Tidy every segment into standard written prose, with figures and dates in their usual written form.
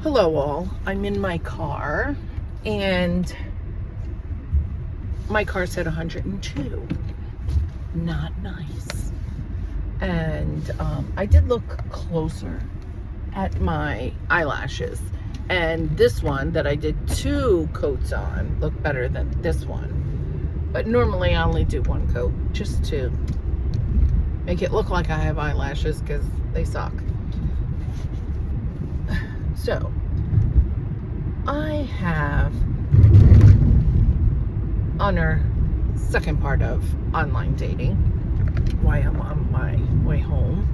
Hello all, I'm in my car and my car said 102. Not nice. And I did look closer at my eyelashes, and this one that I did 2 coats on looked better than this one. But normally I only do 1 coat just to make it look like I have eyelashes because they suck. So I have, on our second part of online dating, why I'm on my way home.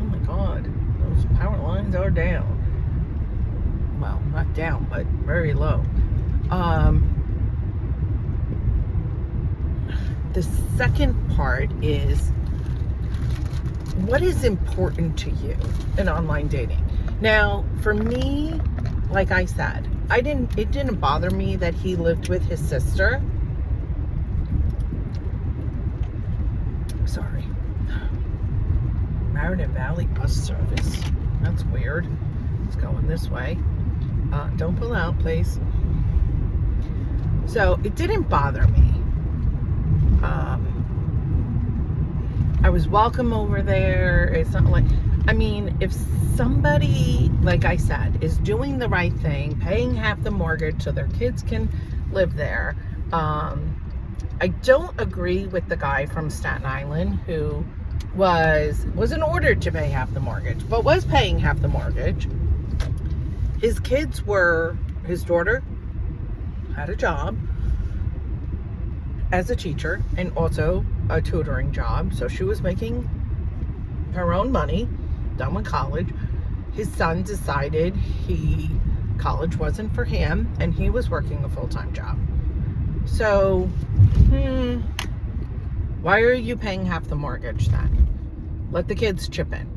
Oh my God, those power lines are down. Well, not down, but very low. The second part is, what is important to you in online dating? Now, for me, like I said, it didn't bother me that he lived with his sister. Sorry. Meriden Valley bus service. That's weird. It's going this way. Don't pull out, please. So it didn't bother me. I was welcome over there. It's not like, I mean, if somebody, like I said, is doing the right thing, paying half the mortgage so their kids can live there. I don't agree with the guy from Staten Island who wasn't ordered to pay half the mortgage, but was paying half the mortgage. His daughter had a job as a teacher and also a tutoring job, so she was making her own money, done with college. His son decided college wasn't for him, and he was working a full-time job. So, why are you paying half the mortgage then? Let the kids chip in,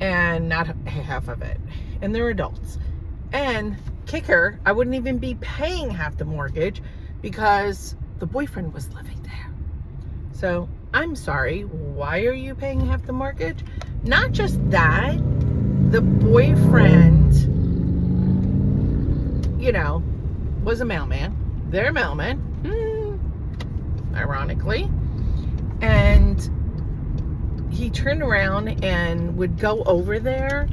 and not half of it. And they're adults. And kicker, I wouldn't even be paying half the mortgage because the boyfriend was living there. So, I'm sorry, why are you paying half the mortgage? Not just that, the boyfriend, was a mailman. They're a mailman, ironically. And he turned around and would go over there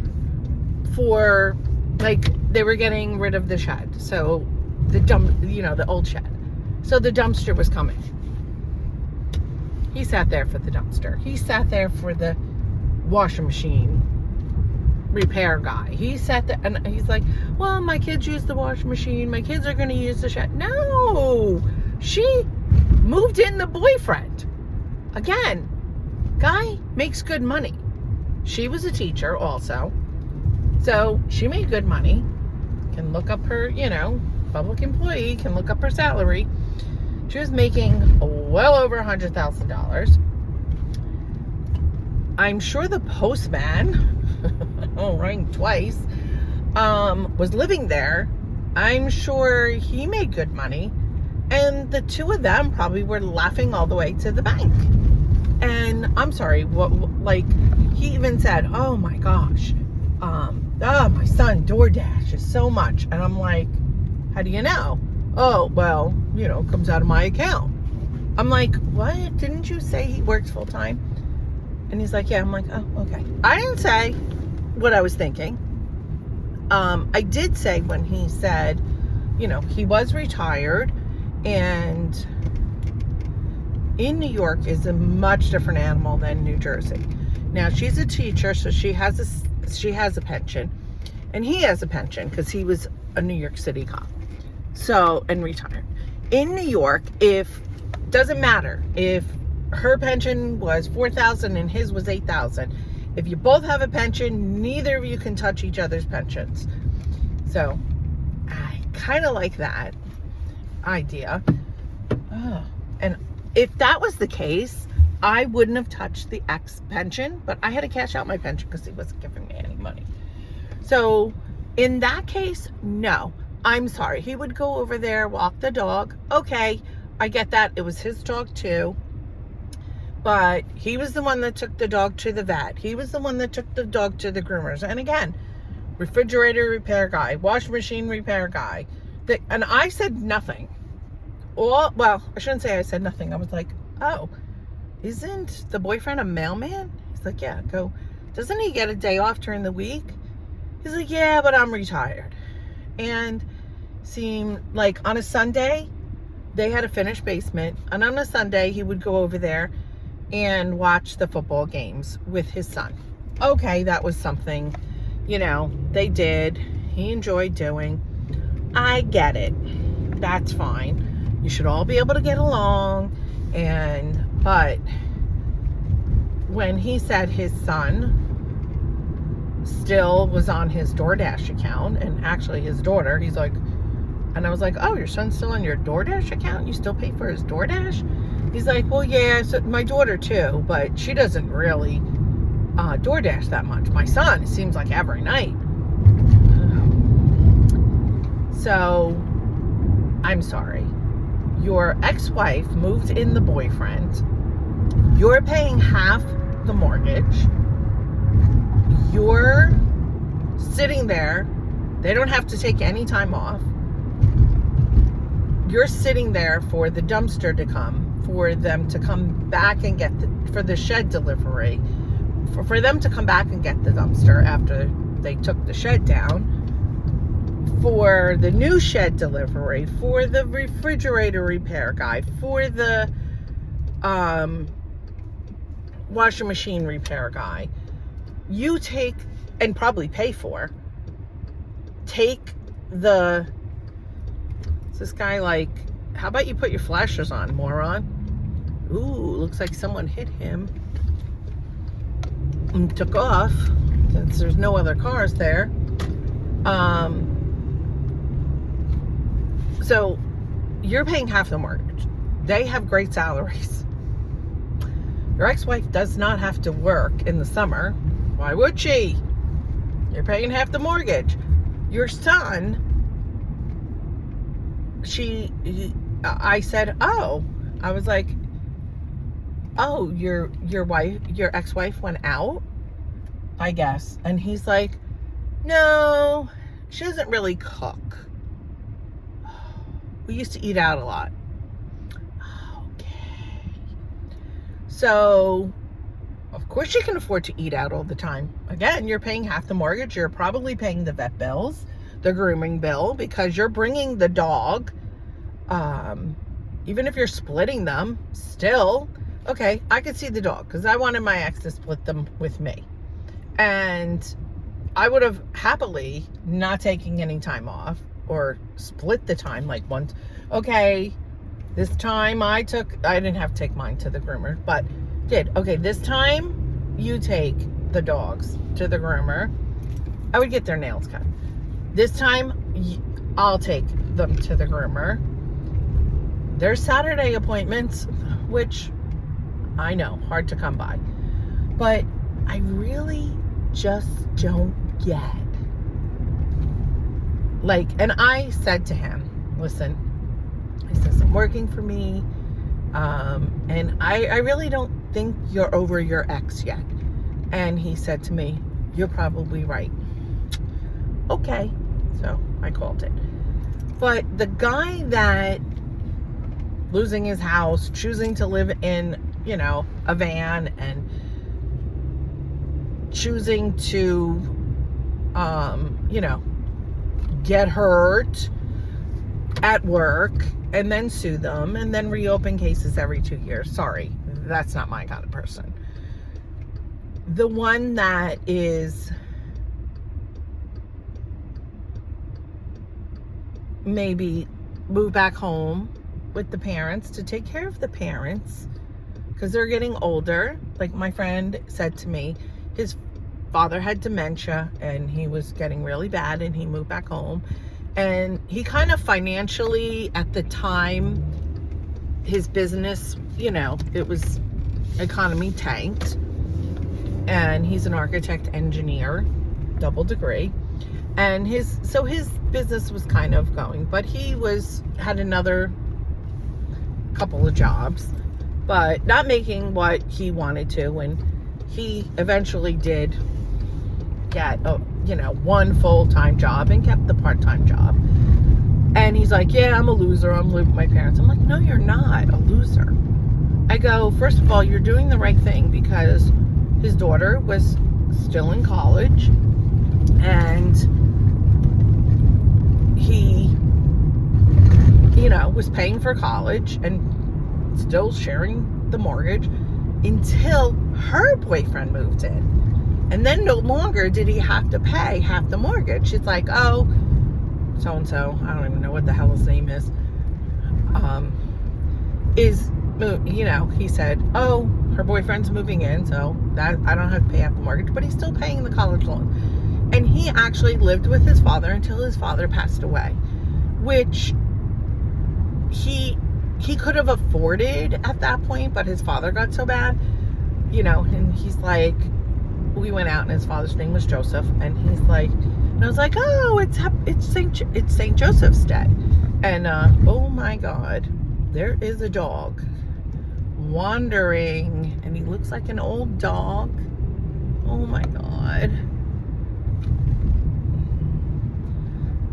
for, they were getting rid of the shed. So the old shed. So the dumpster was coming. He sat there for the dumpster. He sat there for the washing machine repair guy. He sat there and he's like, well, my kids use the washing machine. My kids are going to use the shed. No, she moved in the boyfriend. Again, guy makes good money. She was a teacher also. So she made good money. Can look up her, public employee, can look up her salary. She was making well over $100,000. I'm sure the postman, rang twice, was living there. I'm sure he made good money. And the two of them probably were laughing all the way to the bank. And I'm sorry, he even said, oh my gosh, my son DoorDash is so much. And I'm like, how do you know? Oh, well, comes out of my account. I'm like, what? Didn't you say he works full time? And he's like, yeah. I'm like, oh, okay. I didn't say what I was thinking. I did say when he said, he was retired, and in New York is a much different animal than New Jersey. Now, she's a teacher, so she has a pension, and he has a pension because he was a New York City cop. So, and retired. In New York, doesn't matter if her pension was $4,000 and his was $8,000. If you both have a pension, neither of you can touch each other's pensions. So, I kind of like that idea. And if that was the case, I wouldn't have touched the ex pension, but I had to cash out my pension because he wasn't giving me any money. So, in that case, no. I'm sorry. He would go over there, walk the dog. Okay, I get that. It was his dog too. But he was the one that took the dog to the vet. He was the one that took the dog to the groomers. And again, refrigerator repair guy, washing machine repair guy. And I said nothing. Well, I shouldn't say I said nothing. I was like, oh, isn't the boyfriend a mailman? He's like, yeah. Go, doesn't he get a day off during the week? He's like, yeah, but I'm retired. And seemed like on a Sunday, they had a finished basement. And on a Sunday, he would go over there and watch the football games with his son. Okay, that was something, they did. He enjoyed doing. I get it. That's fine. You should all be able to get along. But when he said his son still was on his DoorDash account, and actually his daughter, he's like, and I was like, oh, your son's still on your DoorDash account? You still pay for his DoorDash? He's like, well, yeah, so my daughter too, but she doesn't really DoorDash that much. My son, it seems like every night. So, I'm sorry. Your ex-wife moved in the boyfriend. You're paying half the mortgage. You're sitting there. They don't have to take any time off. You're sitting there for the dumpster to come, for them to come back and get for the shed delivery, for them to come back and get the dumpster after they took the shed down, for the new shed delivery, for the refrigerator repair guy, for the washing machine repair guy. You take, and probably pay for, this guy like, how about you put your flashers on, moron? Ooh, looks like someone hit him and took off since there's no other cars there. So you're paying half the mortgage. They have great salaries. Your ex-wife does not have to work in the summer. Why would she? You're paying half the mortgage. Your son, I said, oh, I was like, oh, your ex-wife went out, I guess. And he's like, no, she doesn't really cook. We used to eat out a lot. Okay. So, of course you can afford to eat out all the time. Again, you're paying half the mortgage. You're probably paying the vet bills, the grooming bill, because you're bringing the dog. Even if you're splitting them, still, okay, I could see the dog because I wanted my ex to split them with me. And I would have happily not taking any time off or split the time like once. Okay, this time I didn't have to take mine to the groomer, but did. Okay, this time you take the dogs to the groomer. I would get their nails cut. This time I'll take them to the groomer. There's Saturday appointments, which I know, hard to come by. But I really just don't get. Like, and I said to him, listen, this isn't working for me. And I really don't think you're over your ex yet. And he said to me, you're probably right. Okay. So I called it. But the guy that losing his house, choosing to live in, a van, and choosing to, get hurt at work and then sue them and then reopen cases every 2 years. Sorry, that's not my kind of person. The one that is maybe move back home with the parents to take care of the parents because they're getting older. Like my friend said to me, his father had dementia and he was getting really bad and he moved back home. And he kind of financially, at the time, his business, it was, economy tanked. And he's an architect engineer, double degree. And his business was kind of going, but he had another couple of jobs, but not making what he wanted to. And he eventually did get one full-time job and kept the part-time job. And he's like, yeah, I'm a loser. I'm living with my parents. I'm like, no, you're not a loser. I go, first of all, you're doing the right thing because his daughter was still in college and he, was paying for college and still sharing the mortgage until her boyfriend moved in. And then no longer did he have to pay half the mortgage. It's like, oh, so-and-so, I don't even know what the hell his name is, he said, oh, her boyfriend's moving in, so that I don't have to pay half the mortgage, but he's still paying the college loan. And he actually lived with his father until his father passed away, which he could have afforded at that point, but his father got so bad, and he's like, we went out and his father's name was Joseph, and he's like, and I was like, oh, it's St. Joseph's Day. And oh my God, there is a dog wandering, and he looks like an old dog. Oh my God.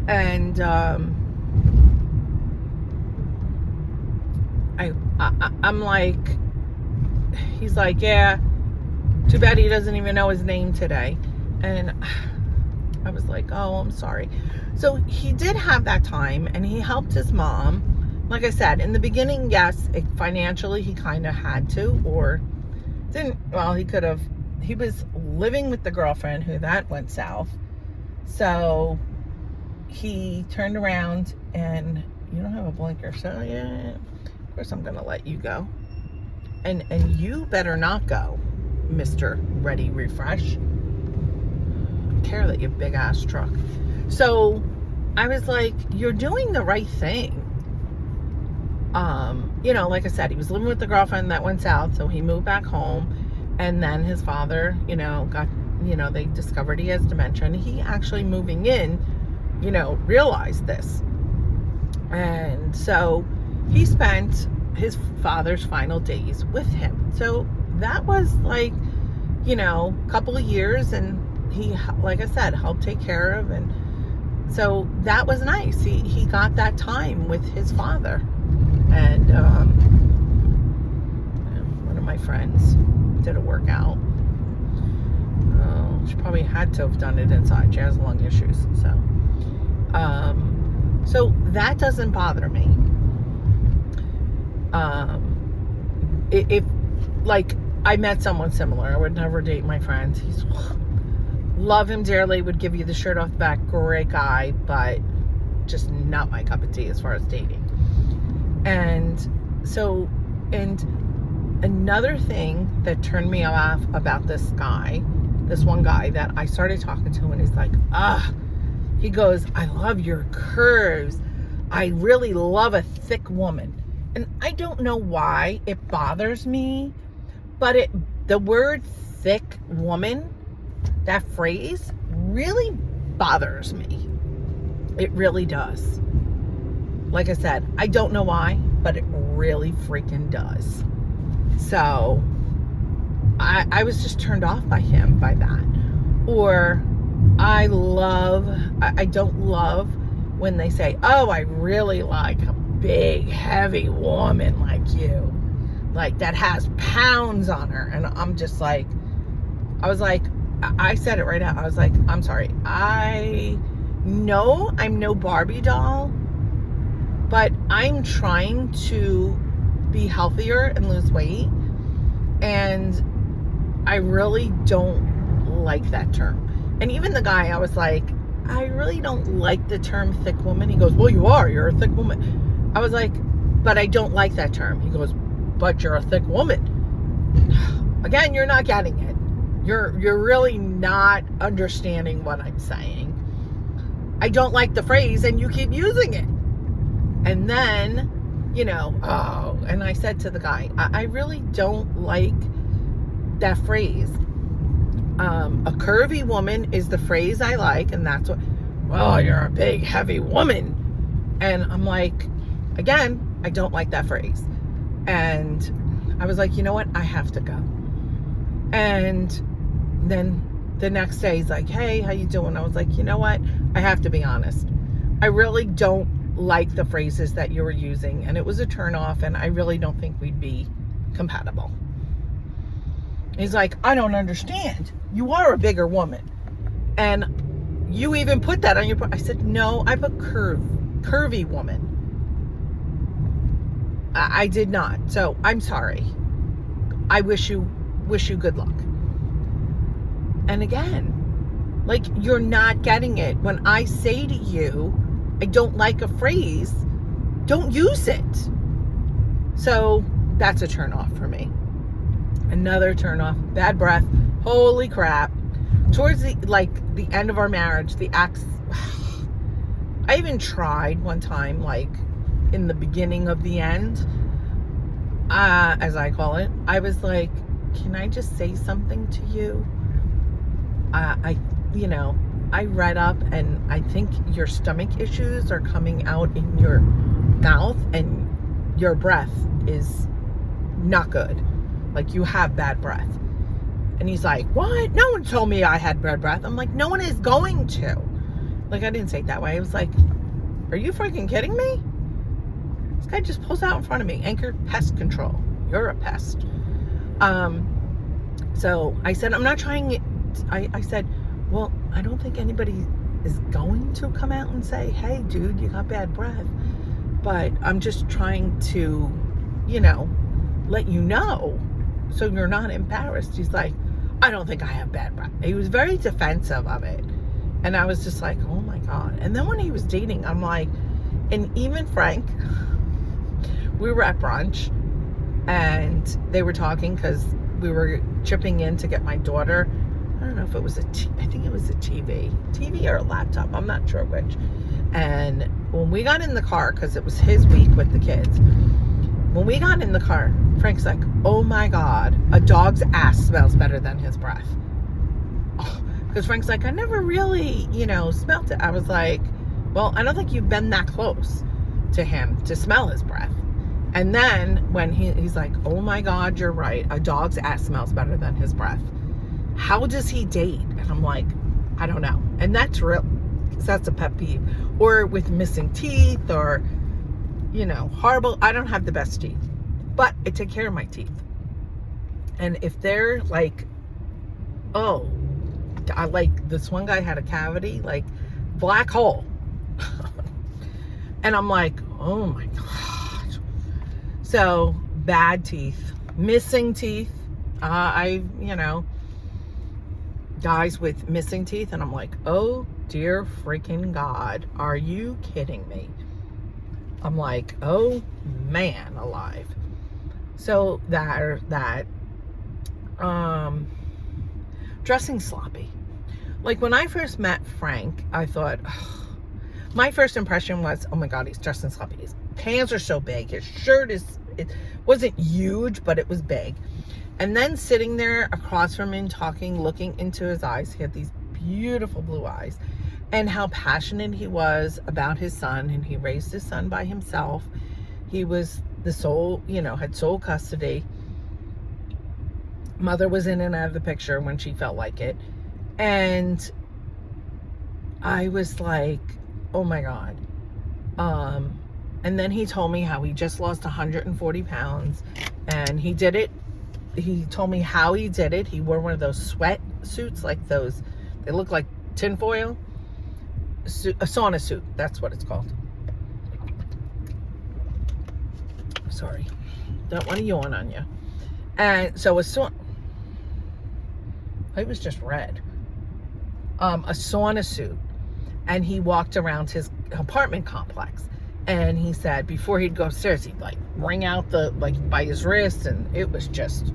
And I'm like, he's like, yeah, too bad he doesn't even know his name today. And I was like, oh, I'm sorry. So he did have that time and he helped his mom. Like I said, in the beginning, yes, financially he kind of had to, or didn't. Well, he was living with the girlfriend who that went south. So he turned around and, you don't have a blinker, so yeah, of course I'm going to let you go. And you better not go, Mr. Ready Refresh. Care that you big ass truck. So I was like, you're doing the right thing. Like I said, he was living with the girlfriend that went south, so he moved back home, and then his father, got, they discovered he has dementia, and he actually moving in, realized this. And so he spent his father's final days with him. So that was like, a couple of years, and he, like I said, helped take care of, and so that was nice. He got that time with his father. And one of my friends did a workout. She probably had to have done it inside. She has lung issues, so that doesn't bother me. If like I met someone similar, I would never date my friend. He's love him dearly, would give you the shirt off the back, great guy, but just not my cup of tea as far as dating. And so, and another thing that turned me off about this one guy that I started talking to, and he's like, he goes, I love your curves. I really love a thick woman. And I don't know why it bothers me, but the word thick woman, that phrase really bothers me. It really does. Like I said, I don't know why, but it really freaking does. So I was just turned off by him, by that. Or I don't love when they say, oh, I really like a big, heavy woman like you. Like that has pounds on her. And I'm just like, I said it right out. I was like, I'm sorry. I know I'm no Barbie doll, but I'm trying to be healthier and lose weight. And I really don't like that term. And even the guy, I was like, I really don't like the term thick woman. He goes, well, you're a thick woman. I was like, but I don't like that term. He goes, but you're a thick woman. Again, you're not getting it. You're really not understanding what I'm saying. I don't like the phrase and you keep using it. And then, and I said to the guy, I really don't like that phrase. A curvy woman is the phrase I like, and that's what, well, you're a big, heavy woman. And I'm like, again, I don't like that phrase. And I was like, you know what? I have to go. And then the next day he's like, hey, how you doing? I was like, you know what? I have to be honest. I really don't like the phrases that you were using, and it was a turn off, and I really don't think we'd be compatible. He's like, I don't understand. You are a bigger woman. And you even put that on your... I said, no, I put curvy woman. I did not. So I'm sorry. I wish you good luck. And again, like, you're not getting it. When I say to you, I don't like a phrase, don't use it. So that's a turn off for me. Another turn off, bad breath. Holy crap. Towards the end of our marriage, the ex, I even tried one time, like in the beginning of the end, as I call it, I was like, can I just say something to you? I read up, and I think your stomach issues are coming out in your mouth, and your breath is not good. Like, you have bad breath. And he's like, what? No one told me I had bad breath. I'm like, no one is going to. Like, I didn't say it that way. I was like, are you freaking kidding me? This guy just pulls out in front of me. Anchor Pest Control. You're a pest. So I said, I'm not trying it. I said, well, I don't think anybody is going to come out and say, hey, dude, you got bad breath. But I'm just trying to, let you know so you're not embarrassed. He's like, I don't think I have bad breath. He was very defensive of it. And I was just like, oh my God. And then when he was dating, I'm like, and even Frank, we were at brunch and they were talking because we were chipping in to get my daughter, I don't know if it was I think it was a TV or a laptop. I'm not sure which. And when we got in the car, because it was his week with the kids, when we got in the car, Frank's like, oh my God, a dog's ass smells better than his breath. Because Frank's like, I never really, smelt it. I was like, well, I don't think you've been that close to him to smell his breath. And then when he's like, oh my God, you're right. A dog's ass smells better than his breath. How does he date? And I'm like, I don't know. And that's real. That's a pet peeve. Or with missing teeth, or, horrible. I don't have the best teeth, but I take care of my teeth. And if they're like, oh, I like this one guy had a cavity, like black hole. And I'm like, oh my God. So bad teeth, missing teeth. Guys with missing teeth, and I'm like, oh dear freaking God, are you kidding me? I'm like, oh man alive. So that dressing sloppy. Like, when I first met Frank, I thought, my first impression was, oh my God, he's dressing sloppy. His pants are so big. His shirt it wasn't huge, but it was big. And then sitting there across from him, talking, looking into his eyes, he had these beautiful blue eyes, and how passionate he was about his son, and he raised his son by himself. He was the sole, had sole custody. Mother was in and out of the picture when she felt like it. And I was like, oh my God. And then he told me how he just lost 140 pounds, and he did it. He told me how he did it. He wore one of those sweat suits, like those, they look like tinfoil. A sauna suit, that's what it's called. Sorry, don't want to yawn on you. And so it was just red. A sauna suit. And he walked around his apartment complex. And he said before he'd go upstairs, he'd like wring out by his wrist, and it was just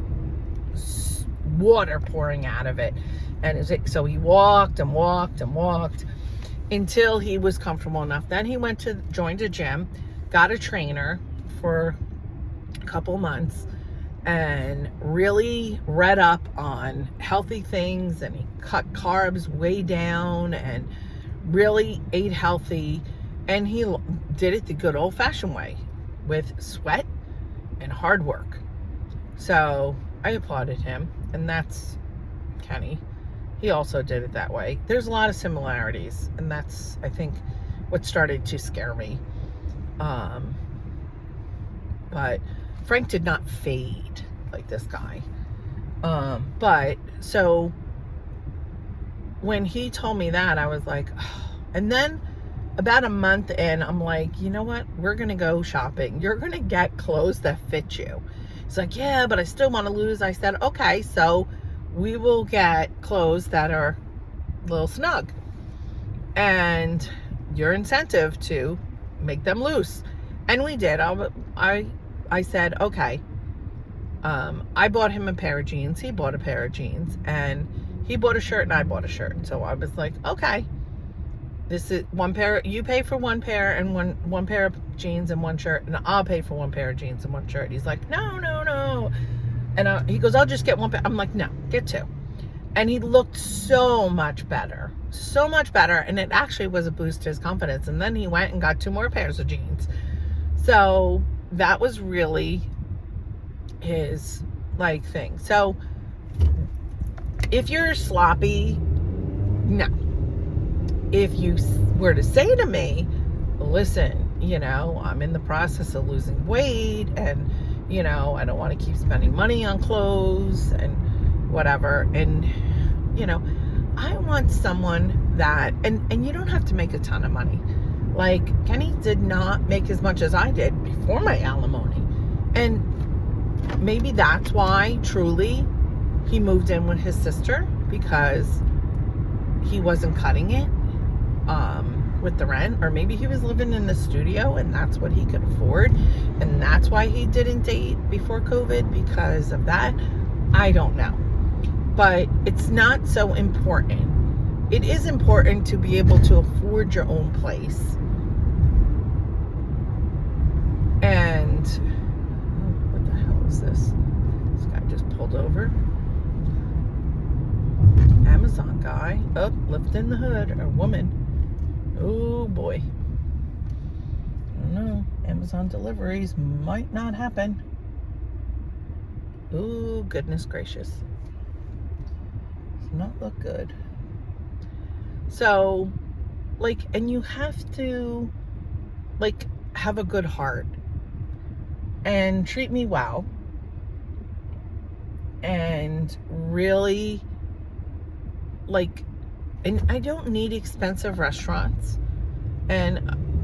water pouring out of it. And so he walked and walked and walked until he was comfortable enough. Then he joined a gym, got a trainer for a couple months, and really read up on healthy things, and he cut carbs way down and really ate healthy. And he did it the good old-fashioned way, with sweat and hard work. So I applauded him, and that's Kenny. he also did it that way. There's a lot of similarities, and that's, I think, what started to scare me. But Frank did not fade like this guy. But so when he told me that, I was like, oh. And then about a month in, I'm like, you know what? We're going to go shopping. You're going to get clothes that fit you. He's like, yeah, but I still want to lose. I said, okay, so we will get clothes that are a little snug. And your incentive to make them loose. And we did. I said, okay. I bought him a pair of jeans. He bought a pair of jeans. And he bought a shirt and I bought a shirt. So I was like, okay. This is one pair. You pay for one pair and one pair of jeans and one shirt. And I'll pay for one pair of jeans and one shirt. He's like, no. And he goes, I'll just get one pair. I'm like, no, get two. And he looked so much better. So much better. And it actually was a boost to his confidence. And then he went and got 2 more pairs of jeans. So that was really his thing. So if you're sloppy, no. If you were to say to me, listen, I'm in the process of losing weight and, I don't want to keep spending money on clothes and whatever. And, I want someone that, and you don't have to make a ton of money. Like, Kenny did not make as much as I did before my alimony. And maybe that's why, truly, he moved in with his sister, because he wasn't cutting it with the rent. Or maybe he was living in the studio and that's what he could afford. And that's why he didn't date before COVID, because of that. I don't know. But it's not so important. It is important to be able to afford your own place. And what the hell is this? This guy just pulled over. Amazon guy. Oh, lifting the hood. Or woman. Oh boy. I don't know. Amazon deliveries might not happen. Oh, goodness gracious. Does not look good. So, and you have to, have a good heart and treat me well and really, and I don't need expensive restaurants. And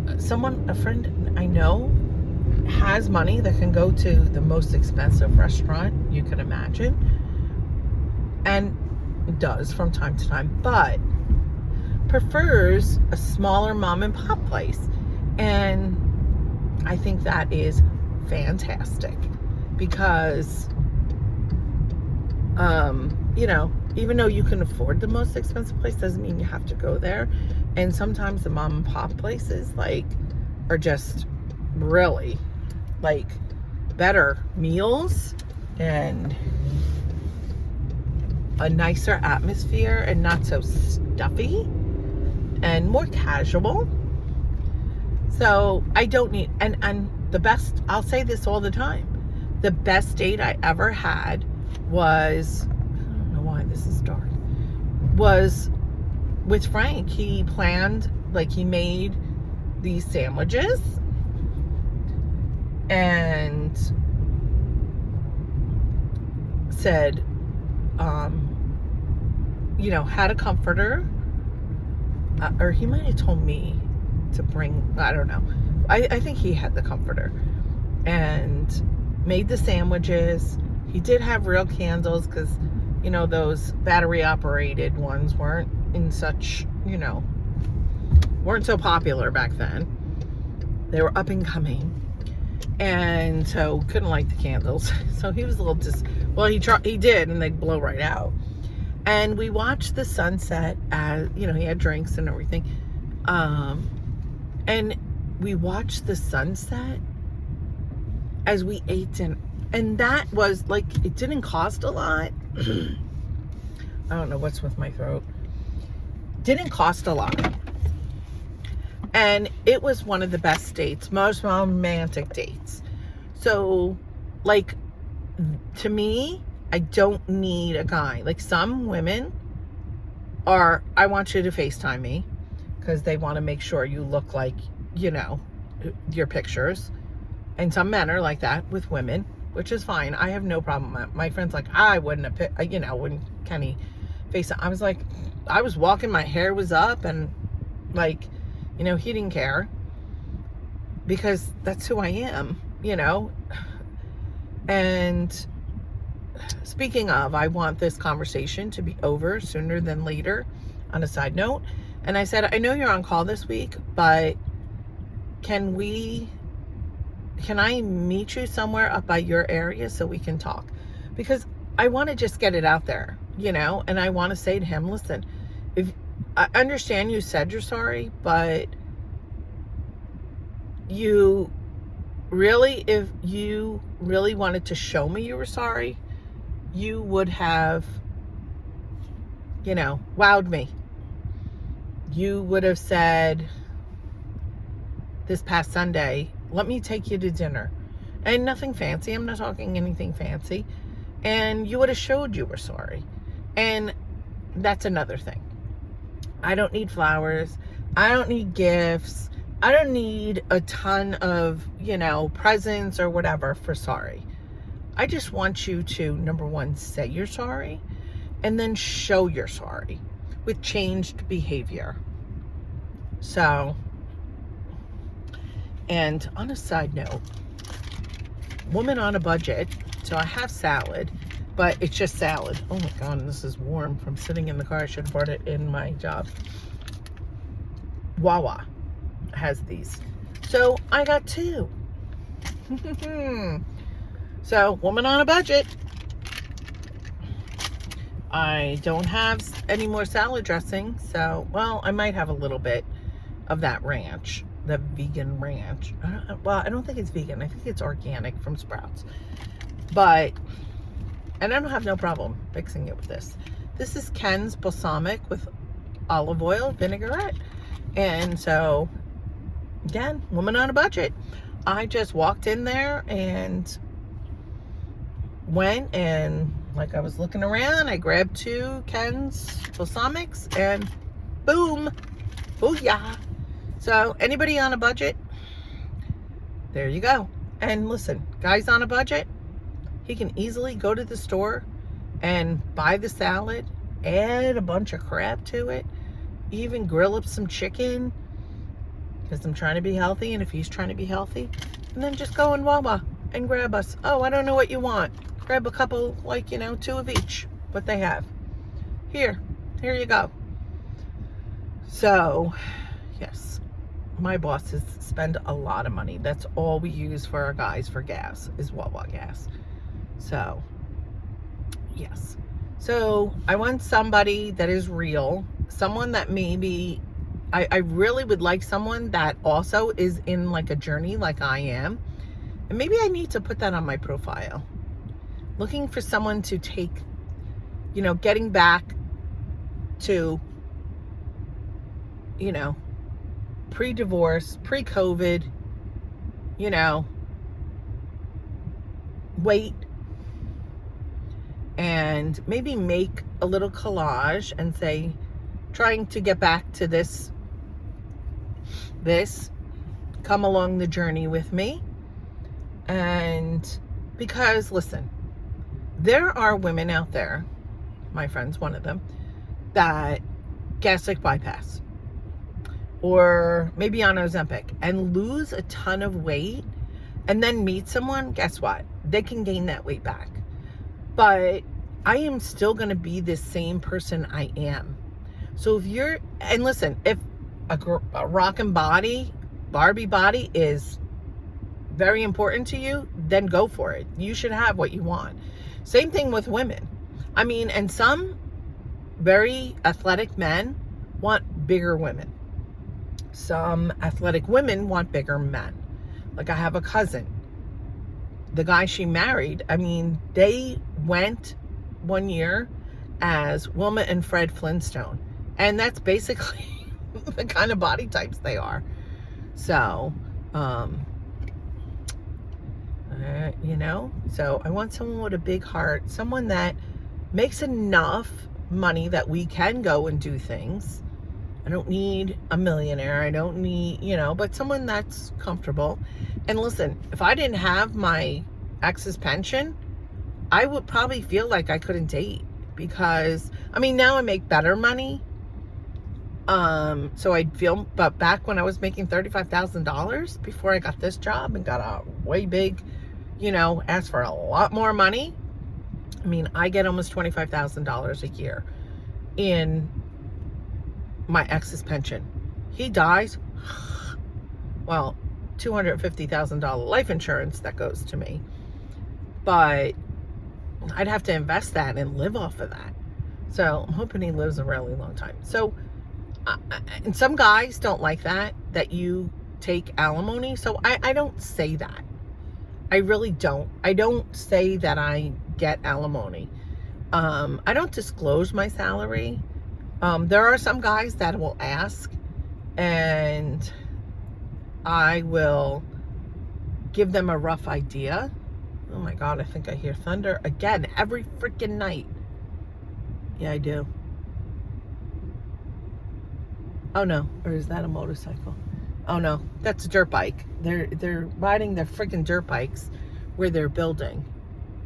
a friend I know has money that can go to the most expensive restaurant you can imagine, and does from time to time, but prefers a smaller mom and pop place. And I think that is fantastic, because even though you can afford the most expensive place, doesn't mean you have to go there. And sometimes the mom and pop places are just really better meals and a nicer atmosphere and not so stuffy and more casual. So I don't need, and the best, I'll say this all the time, the best date I ever had was, I don't know why this is dark, was with Frank. He planned, he made these sandwiches and said, had a comforter, or he might have told me to bring, I don't know. I think he had the comforter, and made the sandwiches. He did have real candles, because, those battery operated ones weren't in such, weren't so popular back then. They were up and coming. And so couldn't light the candles. So he was a little he did, and they'd blow right out. And we watched the sunset as, he had drinks and everything. And we watched the sunset as we ate dinner. And that was it didn't cost a lot. I don't know what's with my throat. Didn't cost a lot. And it was one of the best dates, most romantic dates. So, to me, I don't need a guy. Some women Or I want you to FaceTime me, because they want to make sure you look like, you know, your pictures. And some men are like that with women, which is fine. I have no problem. My friend's like, I wouldn't have, you know, when Kenny FaceTime, I was like, I was walking, my hair was up, and like, you know, he didn't care, because that's who I am, you know. And speaking of, I want this conversation to be over sooner than later, on a side note. And I said, I know you're on call this week, but can I meet you somewhere up by your area so we can talk? Because I want to just get it out there, you know. And I want to say to him, listen, if I understand you said you're sorry, but you really, if you really wanted to show me you were sorry, you would have, you know, wowed me. You would have said, this past Sunday, let me take you to dinner. And nothing fancy. I'm not talking anything fancy. And you would have showed you were sorry. And that's another thing. I don't need flowers. I don't need gifts. I don't need a ton of, you know, presents or whatever for sorry. I just want you to, number one, say you're sorry, and then show you're sorry with changed behavior. So, and on a side note, woman on a budget. So I have salad, but it's just salad. Oh my God, this is warm from sitting in the car. I should have brought it in my job. Wawa has these. So I got 2. So, woman on a budget. I don't have any more salad dressing. So, well, I might have a little bit of that ranch, the vegan ranch. Well, I don't think it's vegan. I think it's organic from Sprouts. But, and I don't have no problem mixing it with this. This is Ken's balsamic with olive oil vinaigrette. And so, again, woman on a budget. I just walked in there and went, and like I was looking around, I grabbed 2 Ken's balsamics, and boom, booyah. So anybody on a budget, there you go. And listen, guys on a budget, he can easily go to the store and buy the salad, add a bunch of crap to it, even grill up some chicken, because I'm trying to be healthy, and if he's trying to be healthy, and then just go in Wawa and grab us. Oh, I don't know what you want. Grab a couple, like, you know, 2 of each, what they have. Here you go. So, yes, my bosses spend a lot of money. That's all we use for our guys for gas, is Wawa gas. So, yes. So, I want somebody that is real, someone that maybe, I really would like someone that also is in like a journey like I am. And maybe I need to put that on my profile. Looking for someone to take, you know, getting back to, you know, pre-divorce, pre-COVID, you know, weight, and maybe make a little collage and say, trying to get back to this, come along the journey with me. And because, listen, there are women out there, my friend's one of them, that gastric bypass or maybe on Ozempic and lose a ton of weight and then meet someone, guess what? They can gain that weight back. But I am still going to be the same person I am. So if you're, and listen, if a rockin' body, Barbie body is very important to you, then go for it. You should have what you want. Same thing with women. I mean, and some very athletic men want bigger women. Some athletic women want bigger men. Like I have a cousin, the guy she married, I mean, they went one year as Wilma and Fred Flintstone. And that's basically the kind of body types they are. So, you know, so I want someone with a big heart, someone that makes enough money that we can go and do things. I don't need a millionaire. I don't need, but someone that's comfortable. And listen, if I didn't have my ex's pension, I would probably feel like I couldn't date, because now I make better money. So I'd feel, but back when I was making $35,000 before I got this job and got a way big, asked for a lot more money. I get almost $25,000 a year in my ex's pension. He dies, well, $250,000 life insurance that goes to me, but I'd have to invest that and live off of that. So I'm hoping he lives a really long time. So, and some guys don't like that you take alimony. So I don't say that. I really don't. I don't say that I get alimony. I don't disclose my salary. There are some guys that will ask, and I will give them a rough idea. Oh my God, I think I hear thunder again every freaking night. Yeah, I do. Oh no, or is that a motorcycle? Oh no, that's a dirt bike. They're riding their freaking dirt bikes where they're building,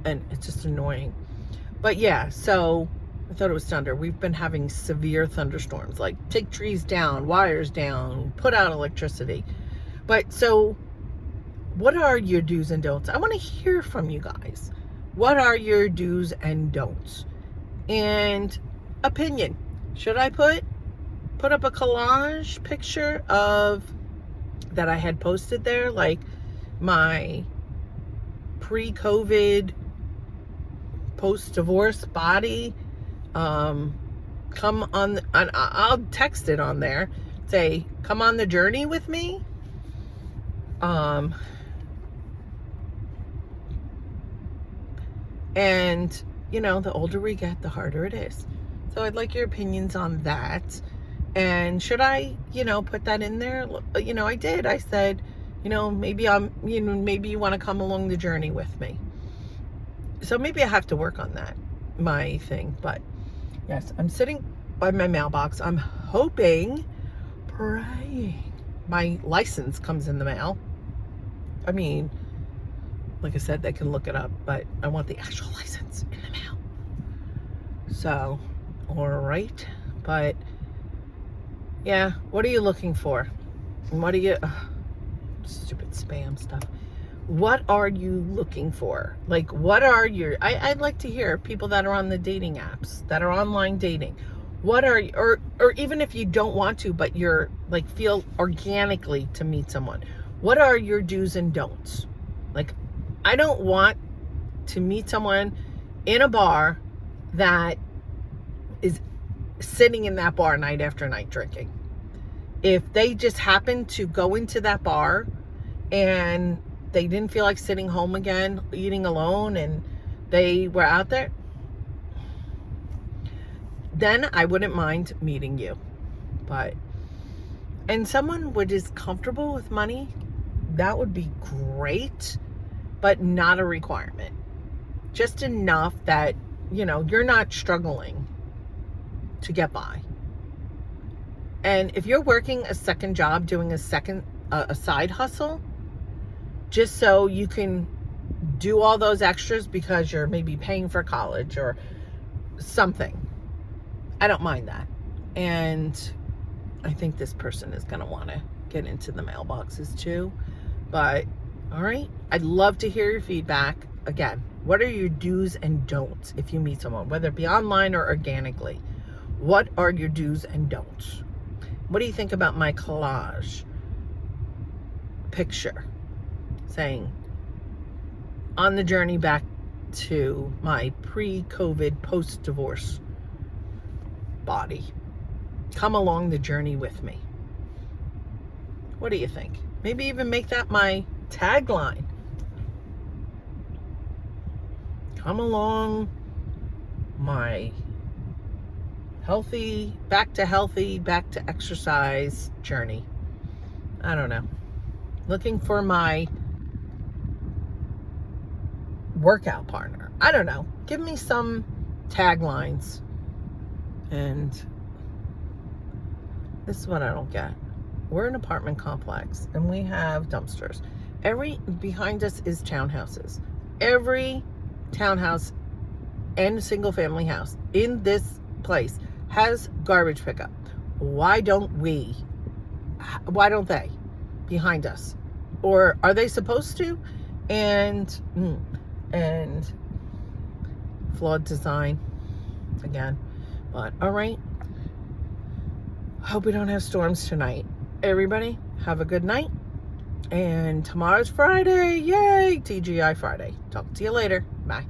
and it's just annoying. But yeah, so I thought it was thunder. We've been having severe thunderstorms, like take trees down, wires down, put out electricity. But so what are your do's and don'ts? I want to hear from you guys. What are your do's and don'ts? And opinion. Should I put up a collage picture of that I had posted there, like my pre-COVID, post-divorce body? Come on, I'll text it on there. Say, come on the journey with me. And the older we get, the harder it is. So I'd like your opinions on that. And should I, put that in there? I did. I said, maybe maybe you want to come along the journey with me. So maybe I have to work on that, my thing. But yes, I'm sitting by my mailbox. I'm hoping, praying, my license comes in the mail. Like I said, they can look it up, but I want the actual license in the mail. So, all right. But yeah, what are you looking for? What are you, stupid spam stuff. What are you looking for? Like, what are your, I'd like to hear people that are on the dating apps, that are online dating. What are, or even if you don't want to, but you're like, feel organically to meet someone. What are your do's and don'ts? Like, I don't want to meet someone in a bar that is sitting in that bar night after night drinking. If they just happen to go into that bar and they didn't feel like sitting home again, eating alone, and they were out there, then I wouldn't mind meeting you. And someone who is comfortable with money, that would be great, but not a requirement. Just enough that, you're not struggling to get by. And if you're working a second job, doing a side hustle, just so you can do all those extras because you're maybe paying for college or something, I don't mind that. And I think this person is going to want to get into the mailboxes too. But all right, I'd love to hear your feedback. Again, what are your do's and don'ts if you meet someone, whether it be online or organically? What are your do's and don'ts? What do you think about my collage picture saying, on the journey back to my pre-COVID, post-divorce body? Come along the journey with me. What do you think? Maybe even make that my tagline. Come along my back to exercise journey. I don't know. Looking for my workout partner. I don't know. Give me some taglines And this is what I don't get. We're an apartment complex and we have dumpsters. Behind us is townhouses. Every townhouse and single family house in this place has garbage pickup. Why don't they behind us? Or are they supposed to? And flawed design again. But all right, hope we don't have storms tonight. Everybody have a good night, and tomorrow's Friday. Yay, TGI Friday. Talk to you later. Bye.